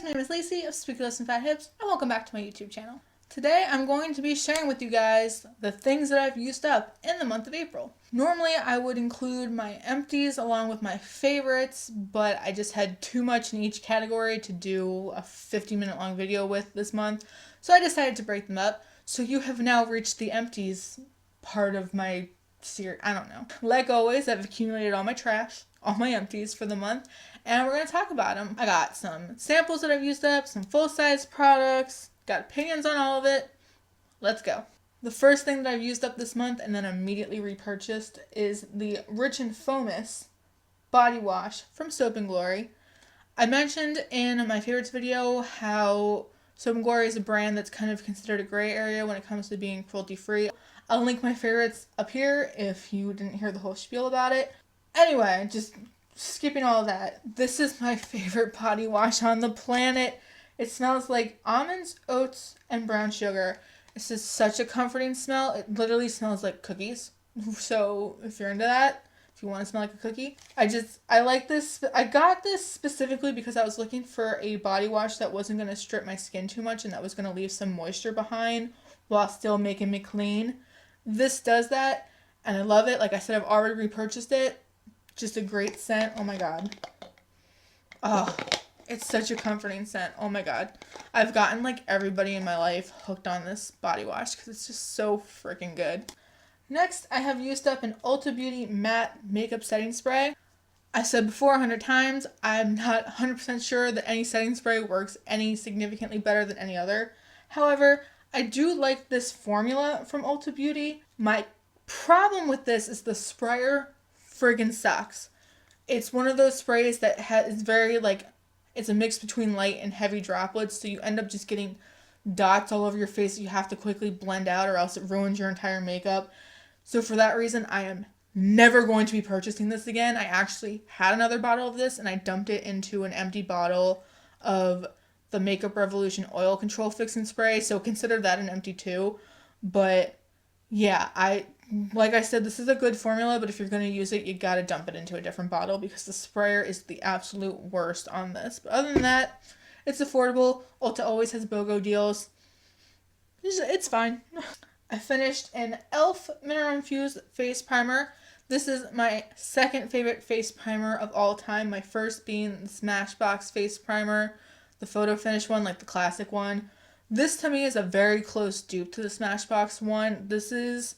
guys, my name is Lacey of Speak Less and Fat Hips, and welcome back to my YouTube channel. Today I'm going to be sharing with you guys the things that I've used up in the month of April. Normally I would include my empties along with my favorites, but I just had too much in each category to do a 50-minute long video with this month, so I decided to break them up. So you have now reached the empties part of my series. I don't know. Like always, I've accumulated all my trash, all my empties for the month, and we're going to talk about them. I got some samples that I've used up, some full-size products, got opinions on all of it. Let's go. The first thing that I've used up this month and then immediately repurchased is the Rich and Foamous body wash from Soap & Glory. I mentioned in my favorites video how Soap & Glory is a brand that's kind of considered a gray area when it comes to being cruelty-free. I'll link my favorites up here if you didn't hear the whole spiel about it. Anyway, just skipping all of that, this is my favorite body wash on the planet. It smells like almonds, oats, and brown sugar. This is such a comforting smell. It literally smells like cookies. So if you're into that, if you want to smell like a cookie, I like this. I got this specifically because I was looking for a body wash that wasn't going to strip my skin too much and that was going to leave some moisture behind while still making me clean. This does that, and I love it. Like I said, I've already repurchased it. Just a great scent. Oh my god. Oh, it's such a comforting scent. Oh my god. I've gotten like everybody in my life hooked on this body wash because it's just so freaking good. Next, I have used up an Ulta Beauty Matte Makeup Setting Spray. I said before 100 times, I'm not 100% sure that any setting spray works any significantly better than any other. However, I do like this formula from Ulta Beauty. My problem with this is the sprayer friggin' sucks. It's one of those sprays that is very like, it's a mix between light and heavy droplets, so you end up just getting dots all over your face that you have to quickly blend out or else it ruins your entire makeup. So for that reason, I am never going to be purchasing this again. I actually had another bottle of this and I dumped it into an empty bottle of the Makeup Revolution Oil Control Fixing Spray, so consider that an empty too. But yeah, like I said, this is a good formula, but if you're going to use it, you got to dump it into a different bottle because the sprayer is the absolute worst on this. But other than that, it's affordable. Ulta always has BOGO deals. It's fine. I finished an e.l.f. Mineral Infused Face Primer. This is my second favorite face primer of all time. My first being the Smashbox Face Primer, the photo finish one, like the classic one. This to me is a very close dupe to the Smashbox one. This is,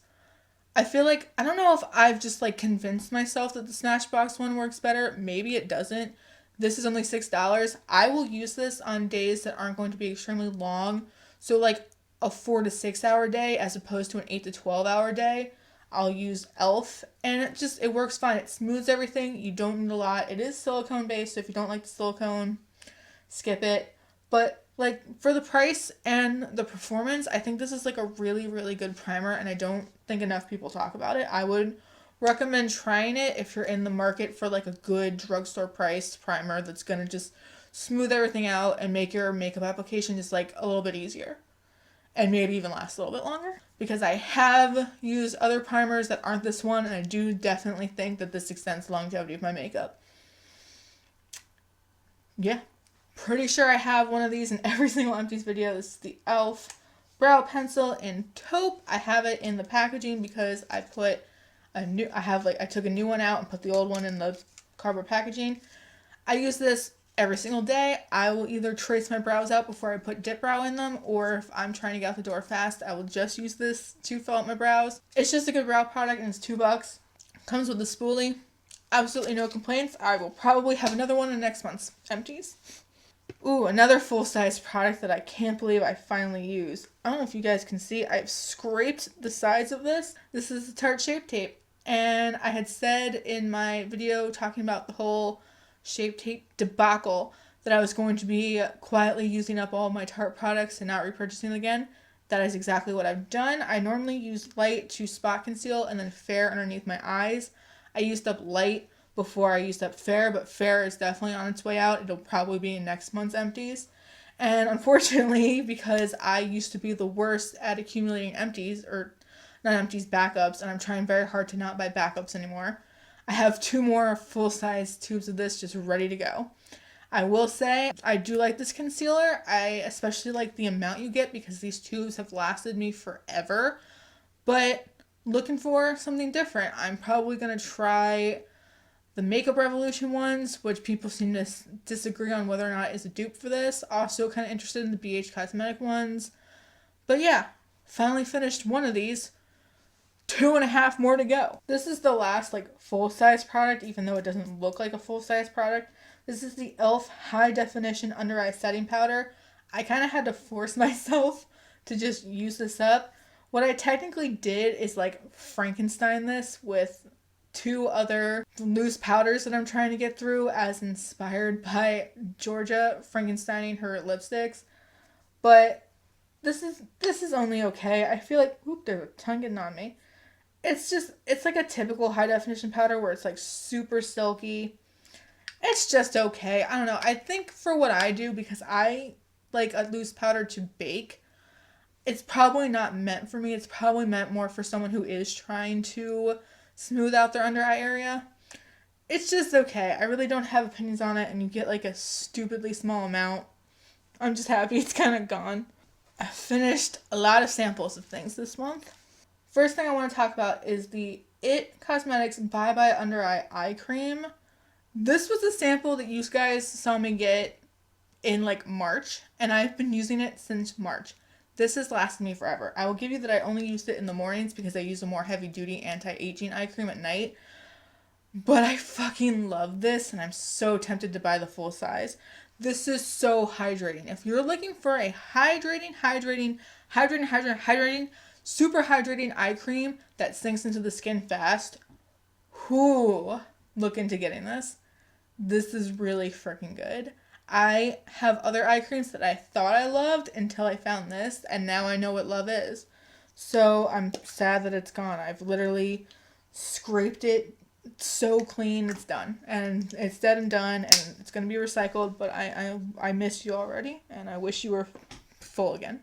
I feel like, I don't know if I've just like convinced myself that the Smashbox one works better. Maybe it doesn't. This is only $6. I will use this on days that aren't going to be extremely long. So like a 4 to 6 hour day as opposed to an 8 to 12 hour day. I'll use e.l.f. and it works fine. It smooths everything. You don't need a lot. It is silicone based, so if you don't like the silicone, skip it. But like for the price and the performance, I think this is like a really, really good primer, and I don't think enough people talk about it. I would recommend trying it if you're in the market for like a good drugstore priced primer that's gonna just smooth everything out and make your makeup application just like a little bit easier. And maybe even last a little bit longer. Because I have used other primers that aren't this one, and I do definitely think that this extends the longevity of my makeup. Yeah. Pretty sure I have one of these in every single Empties video. This is the e.l.f. Brow Pencil in Taupe. I have it in the packaging because I took a new one out and put the old one in the cardboard packaging. I use this every single day. I will either trace my brows out before I put dip brow in them, or if I'm trying to get out the door fast, I will just use this to fill out my brows. It's just a good brow product and it's $2. Comes with a spoolie. Absolutely no complaints. I will probably have another one in next month's Empties. Ooh, another full-size product that I can't believe I finally used. I don't know if you guys can see. I've scraped the sides of this. This is the Tarte Shape Tape. And I had said in my video talking about the whole Shape Tape debacle that I was going to be quietly using up all my Tarte products and not repurchasing them again. That is exactly what I've done. I normally use light to spot conceal and then fair underneath my eyes. I used up light before I used up fair, but fair is definitely on its way out. It'll probably be in next month's Empties. And unfortunately, because I used to be the worst at accumulating empties, or not empties, backups, and I'm trying very hard to not buy backups anymore, I have 2 more full-size tubes of this just ready to go. I will say I do like this concealer. I especially like the amount you get because these tubes have lasted me forever. But looking for something different, I'm probably going to try the Makeup Revolution ones, which people seem to disagree on whether or not is a dupe for this. Also kind of interested in the BH Cosmetic ones. But yeah, finally finished one of these. 2.5 more to go. This is the last like full-size product, even though it doesn't look like a full-size product. This is the e.l.f. High Definition Under Eye Setting Powder. I kind of had to force myself to just use this up. What I technically did is like Frankenstein this with 2 other loose powders that I'm trying to get through, as inspired by Georgia Frankensteining her lipsticks. But this is only okay. I feel like, oop, there's a tongue getting on me. It's like a typical high definition powder where it's like super silky. It's just okay. I don't know. I think for what I do, because I like a loose powder to bake, it's probably not meant for me. It's probably meant more for someone who is trying to smooth out their under eye area. It's just okay. I really don't have opinions on it, and you get like a stupidly small amount. I'm just happy it's kind of gone. I finished a lot of samples of things this month. First thing I want to talk about is the IT Cosmetics Bye Bye Under Eye Cream. This was a sample that you guys saw me get in like March, and I've been using it since March. This has lasted me forever. I will give you that I only used it in the mornings because I use a more heavy-duty anti-aging eye cream at night. But I fucking love this, and I'm so tempted to buy the full size. This is so hydrating. If you're looking for a hydrating, super hydrating eye cream that sinks into the skin fast, look into getting this. This is really freaking good. I have other eye creams that I thought I loved until I found this, and now I know what love is. So I'm sad that it's gone. I've literally scraped it so clean, it's done. And it's dead and done, and it's going to be recycled, but I miss you already, and I wish you were full again.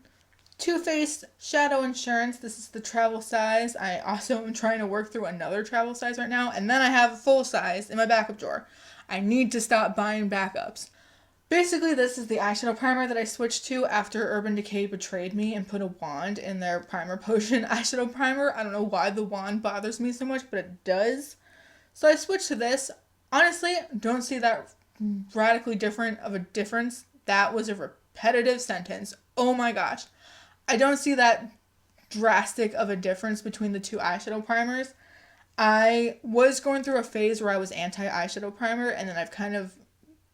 Too Faced Shadow Insurance. This is the travel size. I also am trying to work through another travel size right now, and then I have a full size in my backup drawer. I need to stop buying backups. Basically, this is the eyeshadow primer that I switched to after Urban Decay betrayed me and put a wand in their Primer Potion eyeshadow primer. I don't know why the wand bothers me so much, but it does. So I switched to this. Honestly, don't see that radically different of a difference. That was a repetitive sentence. Oh my gosh. I don't see that drastic of a difference between the 2 eyeshadow primers. I was going through a phase where I was anti-eyeshadow primer, and then I've kind of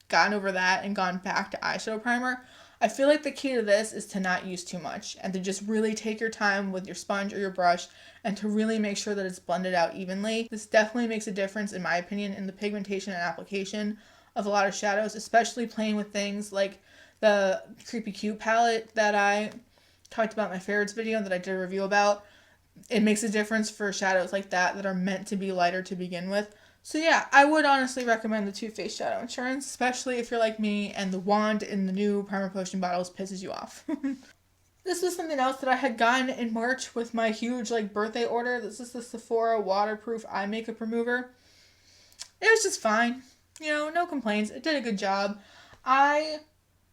gotten over that and gone back to eyeshadow primer. I feel like the key to this is to not use too much and to just really take your time with your sponge or your brush and to really make sure that it's blended out evenly. This definitely makes a difference, in my opinion, in the pigmentation and application of a lot of shadows, especially playing with things like the Creepy Cute palette that I talked about in my favorites video that I did a review about. It makes a difference for shadows like that are meant to be lighter to begin with. So yeah, I would honestly recommend the Too Faced Shadow Insurance, especially if you're like me and the wand in the new Primer Potion bottles pisses you off. This was something else that I had gotten in March with my huge birthday order. This is the Sephora Waterproof Eye Makeup Remover. It was just fine. No complaints. It did a good job. I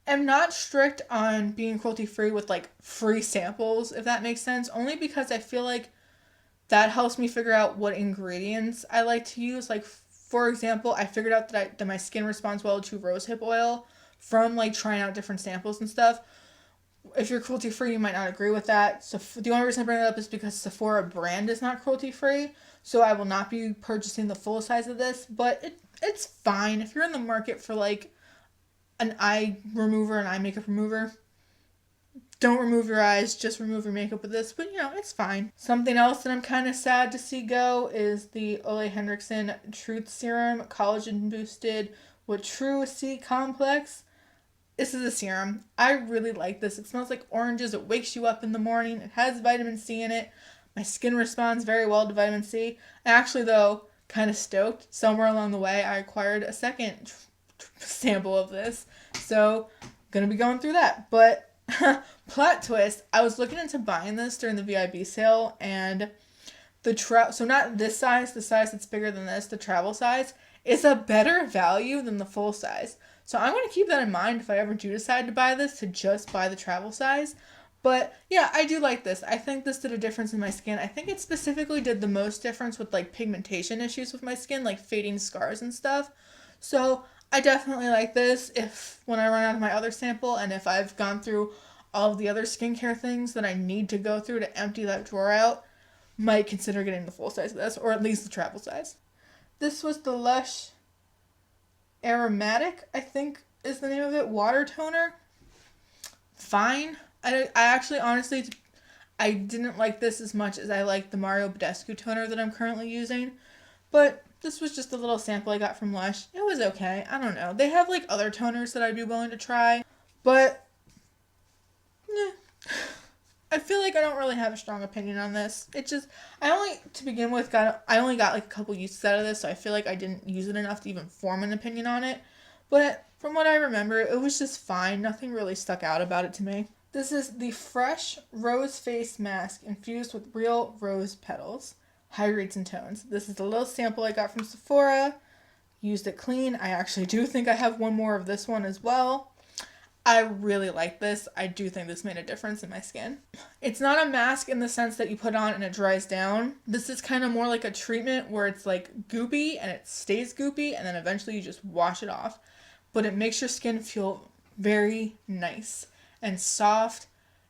am not strict on being cruelty-free with free samples, if that makes sense, only because I feel like that helps me figure out what ingredients I like to use. For example, I figured out that my skin responds well to rosehip oil from trying out different samples and stuff. If you're cruelty-free, you might not agree with that. So the only reason I bring it up is because Sephora brand is not cruelty-free, so I will not be purchasing the full size of this, but it's fine. If you're in the market for an eye remover, an eye makeup remover, don't remove your eyes, just remove your makeup with this, but it's fine. Something else that I'm kind of sad to see go is the Olehenriksen Truth Serum Collagen Boosted with True C Complex. This is a serum. I really like this. It smells like oranges. It wakes you up in the morning. It has vitamin C in it. My skin responds very well to vitamin C. Actually, though, kind of stoked. Somewhere along the way, I acquired a second sample of this. So, gonna be going through that. But plot twist, I was looking into buying this during the VIB sale, and so not this size, the size that's bigger than this, the travel size, is a better value than the full size. So I'm going to keep that in mind if I ever do decide to buy this, to just buy the travel size. But yeah, I do like this. I think this did a difference in my skin. I think it specifically did the most difference with like pigmentation issues with my skin, like fading scars and stuff. So I definitely like this if when I run out of my other sample, and if I've gone through all of the other skincare things that I need to go through to empty that drawer out, might consider getting the full size of this, or at least the travel size. This was the Lush Aromatic, I think is the name of it, water toner. Fine. I actually, honestly, I didn't like this as much as I like the Mario Badescu toner that I'm currently using. But this was just a little sample I got from Lush. It was okay. I don't know. They have like other toners that I'd be willing to try. But, I feel like I don't really have a strong opinion on this. It just, I only got like a couple uses out of this, so I feel like I didn't use it enough to even form an opinion on it. But from what I remember, it was just fine. Nothing really stuck out about it to me. This is the Fresh Rose Face Mask infused with real rose petals. Hydrates and tones. This is a little sample I got from Sephora. Used it clean. I actually do think I have one more of this one as well. I really like this. I do think this made a difference in my skin. It's not a mask in the sense that you put on and it dries down. This is kind of more like a treatment where it's like goopy and it stays goopy and then eventually you just wash it off. But it makes your skin feel very nice and soft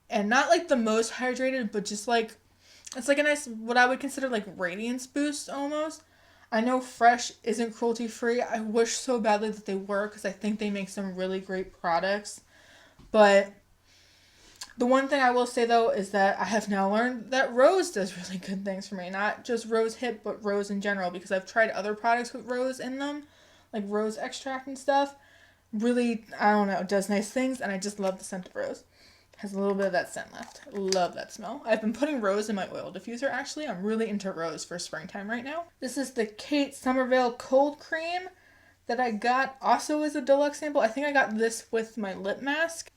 and not like the most hydrated, but just like, it's like a nice, what I would consider like radiance boost almost. I know Fresh isn't cruelty free. I wish so badly that they were, because I think they make some really great products. But the one thing I will say though is that I have now learned that rose does really good things for me. Not just rose hip, but rose in general, because I've tried other products with rose in them, like rose extract and stuff. Really, I don't know, it does nice things, and I just love the scent of rose. Has a little bit of that scent left. Love that smell. I've been putting rose in my oil diffuser actually. I'm really into rose for springtime right now. This is the Kate Somerville Cold Cream that I got also as a deluxe sample. I think I got this with my lip mask.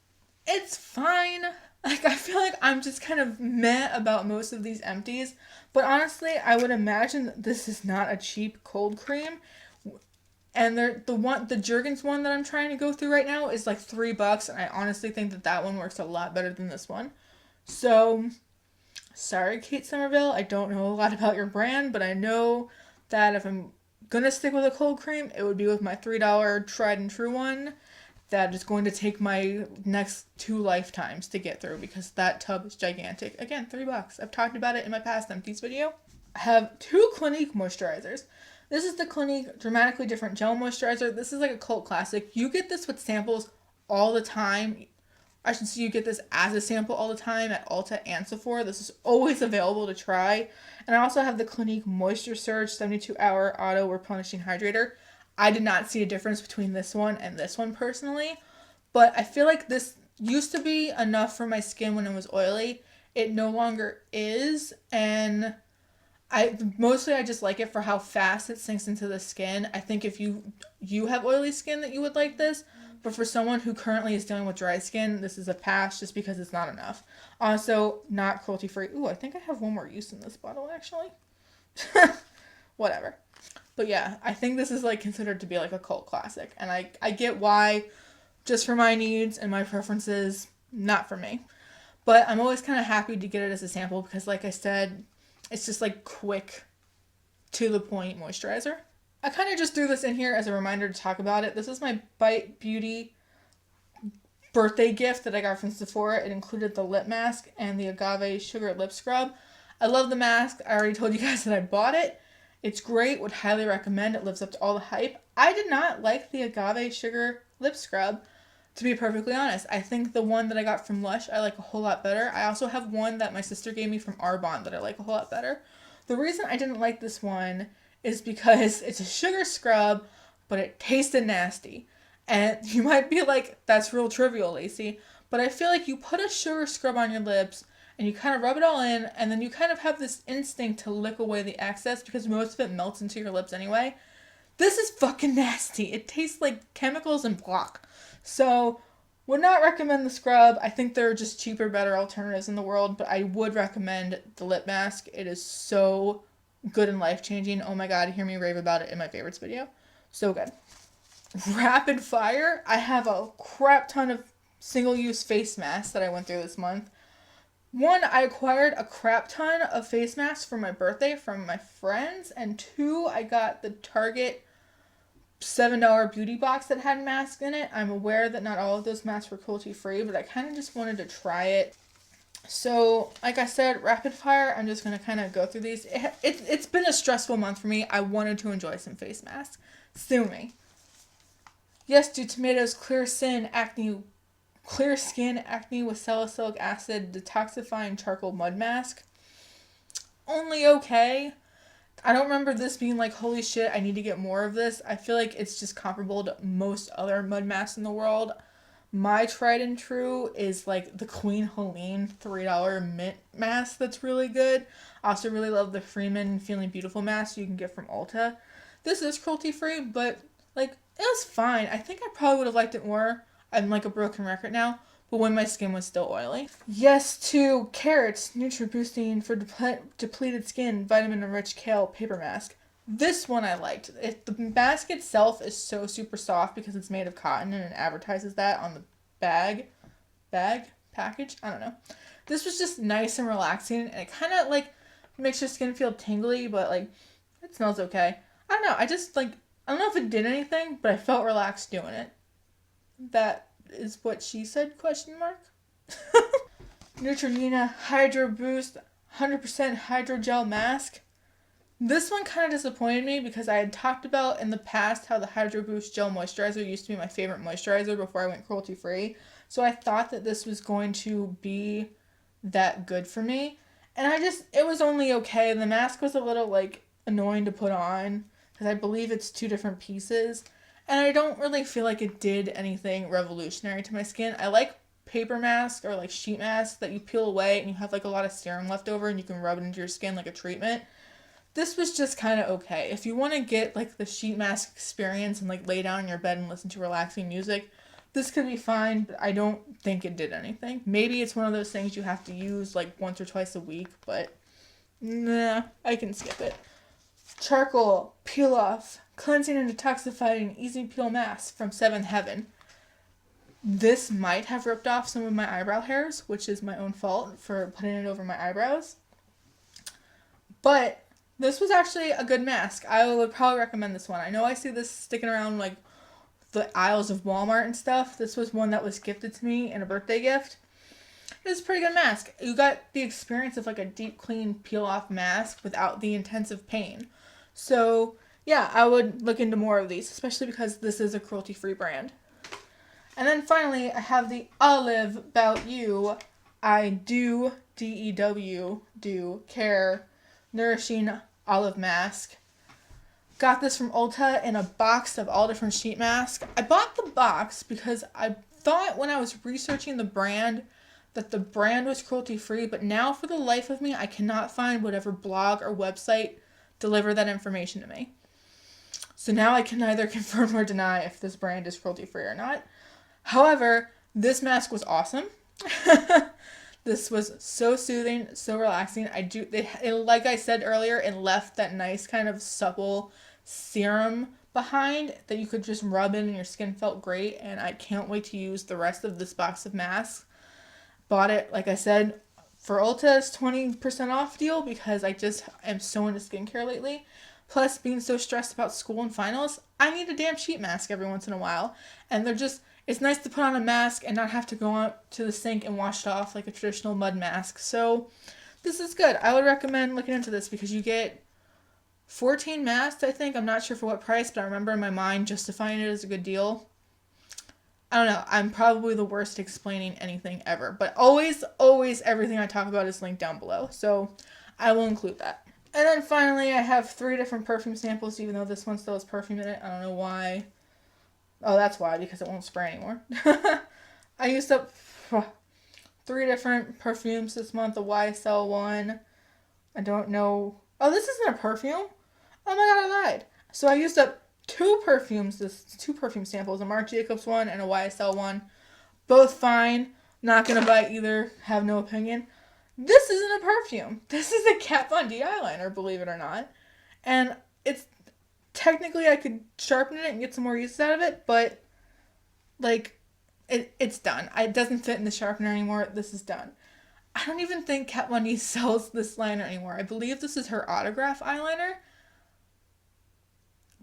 It's fine. Like, I feel like I'm just kind of meh about most of these empties. But honestly, I would imagine that this is not a cheap cold cream. And the Jergens one that I'm trying to go through right now is like $3, and I honestly think that that one works a lot better than this one. So, sorry, Kate Somerville, I don't know a lot about your brand, but I know that if I'm gonna stick with a cold cream, it would be with my $3 tried and true one that is going to take my next 2 lifetimes to get through, because that tub is gigantic. Again, $3. I've talked about it in my past empties video. I have 2 Clinique moisturizers. This is the Clinique Dramatically Different Gel Moisturizer. This is like a cult classic. You get this with samples all the time. I should say you get this as a sample all the time at Ulta and Sephora. This is always available to try. And I also have the Clinique Moisture Surge 72-Hour Auto-Replenishing Hydrator. I did not see a difference between this one and this one personally. But I feel like this used to be enough for my skin when it was oily. It no longer is. And I just like it for how fast it sinks into the skin. I think if you have oily skin that you would like this, but for someone who currently is dealing with dry skin, this is a pass just because it's not enough. Also, not cruelty free. Ooh, I think I have one more use in this bottle actually. Whatever. But yeah, I think this is like considered to be like a cult classic, and I get why, just for my needs and my preferences, not for me. But I'm always kind of happy to get it as a sample because, like I said, it's just like quick, to the point moisturizer. I kind of just threw this in here as a reminder to talk about it. This is my Bite Beauty birthday gift that I got from Sephora. It included the lip mask and the Agave Sugar Lip Scrub. I love the mask. I already told you guys that I bought it. It's great. Would highly recommend. It lives up to all the hype. I did not like the Agave Sugar Lip Scrub, to be perfectly honest. I think the one that I got from Lush I like a whole lot better. I also have one that my sister gave me from Arbonne that I like a whole lot better. The reason I didn't like this one is because it's a sugar scrub, but it tasted nasty. And you might be like, that's real trivial, Lacey. But I feel like you put a sugar scrub on your lips and you kind of rub it all in, and then you kind of have this instinct to lick away the excess because most of it melts into your lips anyway. This is fucking nasty. It tastes like chemicals and block. So, would not recommend the scrub. I think there are just cheaper, better alternatives in the world, but I would recommend the lip mask. It is so good and life-changing. Oh my god, hear me rave about it in my favorites video. So good. Rapid fire, I have a crap ton of single-use face masks that I went through this month. One, I acquired a crap ton of face masks for my birthday from my friends, and two, I got the Target $7 beauty box that had masks in it. I'm aware that not all of those masks were cruelty-free, but I kind of just wanted to try it. So, like I said, rapid fire, I'm just going to kind of go through these. It's been a stressful month for me. I wanted to enjoy some face masks. Sue me. Yes to Tomatoes Clear Skin Acne with Salicylic Acid Detoxifying Charcoal Mud Mask. Only okay. I don't remember this being like, holy shit, I need to get more of this. I feel like it's just comparable to most other mud masks in the world. My tried and true is like the Queen Helene $3 mint mask that's really good. I also really love the Freeman Feeling Beautiful mask you can get from Ulta. This is cruelty free, but like it was fine. I think I probably would have liked it more. I'm like a broken record now, but when my skin was still oily. Yes to Carrots Nutri-Boosting for Depleted Skin Vitamin-Enriched Kale Paper Mask. This one I liked. The mask itself is so super soft because it's made of cotton and it advertises that on the package. I don't know. This was just nice and relaxing, and it kind of like makes your skin feel tingly, but like it smells okay. I don't know. I don't know if it did anything, but I felt relaxed doing it. That is what she said, question mark. Neutrogena Hydro Boost 100% Hydrogel Mask. This one kind of disappointed me because I had talked about in the past how the Hydro Boost Gel Moisturizer used to be my favorite moisturizer before I went cruelty free. So I thought that this was going to be that good for me. And it was only okay. The mask was a little like annoying to put on because I believe it's 2 different pieces. And I don't really feel like it did anything revolutionary to my skin. I like paper masks or like sheet masks that you peel away and you have like a lot of serum left over and you can rub it into your skin like a treatment. This was just kind of okay. If you want to get like the sheet mask experience and like lay down in your bed and listen to relaxing music, this could be fine, but I don't think it did anything. Maybe it's one of those things you have to use like once or twice a week, but nah, I can skip it. Charcoal Peel Off Cleansing and Detoxifying Easy Peel Mask from 7th Heaven. This might have ripped off some of my eyebrow hairs, which is my own fault for putting it over my eyebrows. But this was actually a good mask. I would probably recommend this one. I know I see this sticking around like the aisles of Walmart and stuff. This was one that was gifted to me in a birthday gift. It was a pretty good mask. You got the experience of like a deep clean peel off mask without the intensive pain. So yeah, I would look into more of these, especially because this is a cruelty free brand. And then finally, I have the Olive About You Do Care Nourishing Olive Mask. Got this from Ulta in a box of all different sheet masks. I bought the box because I thought when I was researching the brand that the brand was cruelty free, but now for the life of me, I cannot find whatever blog or website delivered that information to me. So now I can neither confirm or deny if this brand is cruelty free or not. However, this mask was awesome. This was so soothing, so relaxing. Like I said earlier, it left that nice kind of supple serum behind that you could just rub in and your skin felt great. And I can't wait to use the rest of this box of masks. Bought it, like I said, for Ulta's 20% off deal because I just am so into skincare lately. Plus, being so stressed about school and finals, I need a damn sheet mask every once in a while. And it's nice to put on a mask and not have to go out to the sink and wash it off like a traditional mud mask. So this is good. I would recommend looking into this because you get 14 masks, I think. I'm not sure for what price, but I remember in my mind justifying it as a good deal. I don't know. I'm probably the worst explaining anything ever. But always everything I talk about is linked down below. So I will include that. And then finally, I have 3 different perfume samples, even though this one still has perfume in it. I don't know why. Oh, that's why, because it won't spray anymore. I used up 3 different perfumes this month. The YSL one. I don't know. Oh, this isn't a perfume? Oh my god, I lied. So I used up 2 perfume samples. A Marc Jacobs one and a YSL one. Both fine. Not gonna buy either. Have no opinion. This isn't a perfume. This is a Kat Von D eyeliner, believe it or not. And technically I could sharpen it and get some more use out of it, but like it's done. It doesn't fit in the sharpener anymore. This is done. I don't even think Kat Von D sells this liner anymore. I believe this is her autograph eyeliner.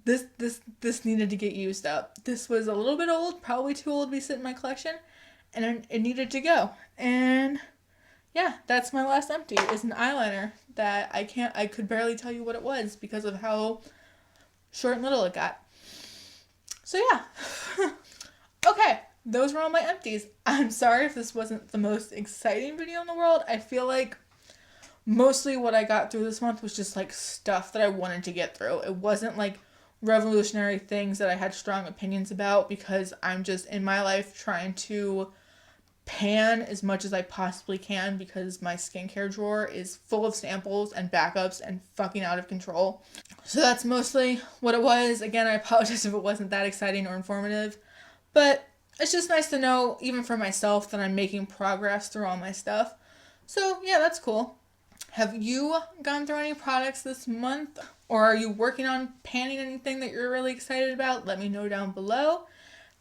This needed to get used up. This was a little bit old, probably too old to be sitting in my collection, and it needed to go. And yeah, that's my last empty, is an eyeliner that I could barely tell you what it was because of how short and little it got. So yeah. Okay, those were all my empties. I'm sorry if this wasn't the most exciting video in the world. I feel like mostly what I got through this month was just like stuff that I wanted to get through. It wasn't like revolutionary things that I had strong opinions about, because I'm just in my life trying to pan as much as I possibly can because my skincare drawer is full of samples and backups and fucking out of control. So that's mostly what it was. Again, I apologize if it wasn't that exciting or informative, but it's just nice to know, even for myself, that I'm making progress through all my stuff. So yeah, that's cool. Have you gone through any products this month? Or are you working on panning anything that you're really excited about? Let me know down below.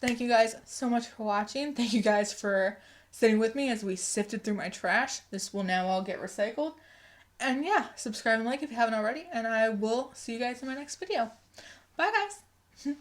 Thank you guys so much for watching. Thank you guys for sitting with me as we sifted through my trash. This will now all get recycled. And yeah, subscribe and like if you haven't already. And I will see you guys in my next video. Bye guys.